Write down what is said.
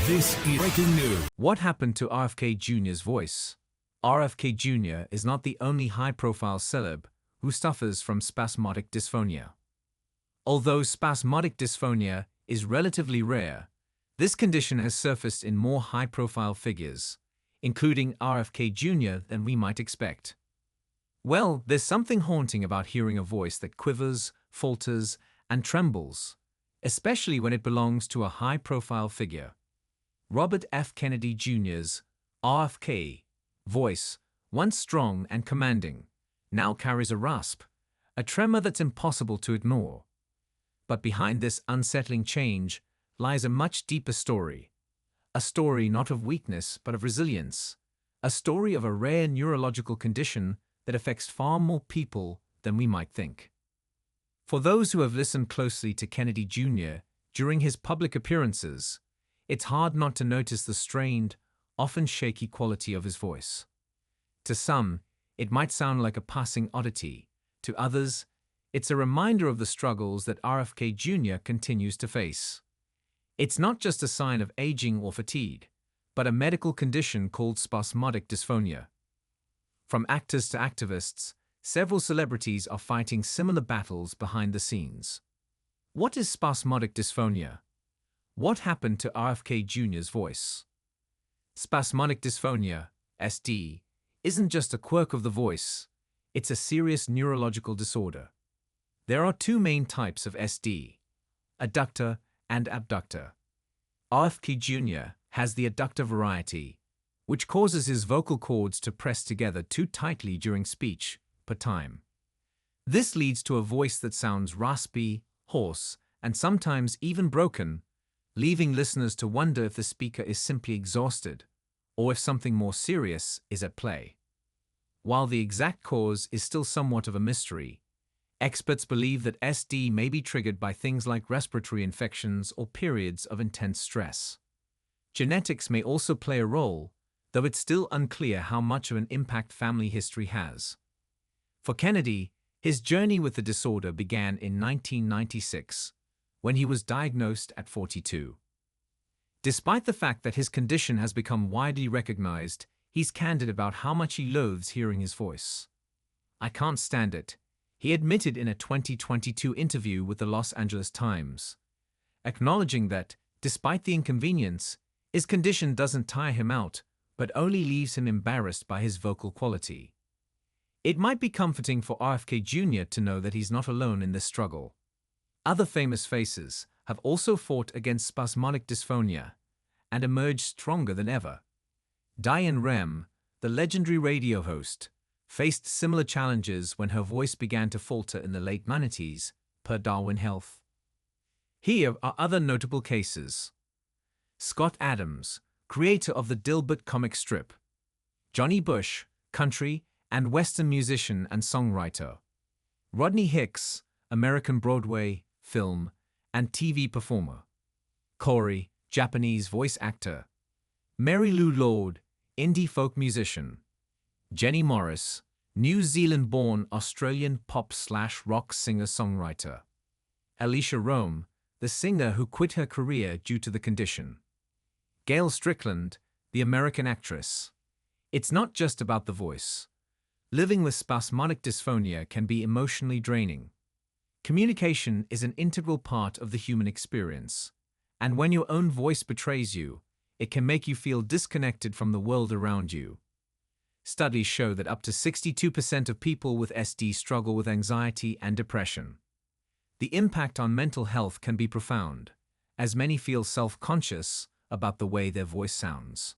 This is breaking news. What happened to RFK Jr.'s voice? RFK Jr. is not the only high-profile celeb who suffers from spasmodic dysphonia. Although spasmodic dysphonia is relatively rare, this condition has surfaced in more high-profile figures, including RFK Jr., than we might expect. Well, there's something haunting about hearing a voice that quivers, falters, and trembles, especially when it belongs to a high-profile figure. Robert F. Kennedy Jr.'s RFK voice, once strong and commanding, now carries a rasp, a tremor that's impossible to ignore. But behind this unsettling change lies a much deeper story. A story not of weakness but of resilience. A story of a rare neurological condition that affects far more people than we might think. For those who have listened closely to Kennedy Jr. during his public appearances, it's hard not to notice the strained, often shaky quality of his voice. To some, it might sound like a passing oddity. To others, it's a reminder of the struggles that RFK Jr. continues to face. It's not just a sign of aging or fatigue, but a medical condition called spasmodic dysphonia. From actors to activists, several celebrities are fighting similar battles behind the scenes. What is spasmodic dysphonia? What happened to RFK Jr.'s voice? Spasmodic dysphonia, SD, isn't just a quirk of the voice, it's a serious neurological disorder. There are two main types of SD, adductor and abductor. RFK Jr. has the adductor variety, which causes his vocal cords to press together too tightly during speech per time. This leads to a voice that sounds raspy, hoarse, and sometimes even broken, leaving listeners to wonder if the speaker is simply exhausted or if something more serious is at play. While the exact cause is still somewhat of a mystery, experts believe that SD may be triggered by things like respiratory infections or periods of intense stress. Genetics may also play a role, though it's still unclear how much of an impact family history has. For Kennedy, his journey with the disorder began in 1996, when he was diagnosed at 42. Despite the fact that his condition has become widely recognized, he's candid about how much he loathes hearing his voice. "I can't stand it," he admitted in a 2022 interview with the Los Angeles Times, acknowledging that, despite the inconvenience, his condition doesn't tire him out, but only leaves him embarrassed by his vocal quality. It might be comforting for RFK Jr. to know that he's not alone in this struggle. Other famous faces have also fought against spasmodic dysphonia and emerged stronger than ever. Diane Rem, the legendary radio host, faced similar challenges when her voice began to falter in the late 90s, per Darwin Health. Here are other notable cases. Scott Adams, creator of the Dilbert comic strip. Johnny Bush, country and western musician and songwriter. Rodney Hicks, American Broadway, film, and TV performer. Corey, Japanese voice actor. Mary Lou Lord, indie folk musician. Jenny Morris, New Zealand-born Australian pop/rock singer-songwriter. Alicia Rome, the singer who quit her career due to the condition. Gail Strickland, the American actress. It's not just about the voice. Living with spasmodic dysphonia can be emotionally draining. Communication is an integral part of the human experience, and when your own voice betrays you, it can make you feel disconnected from the world around you. Studies show that up to 62% of people with SD struggle with anxiety and depression. The impact on mental health can be profound, as many feel self-conscious about the way their voice sounds.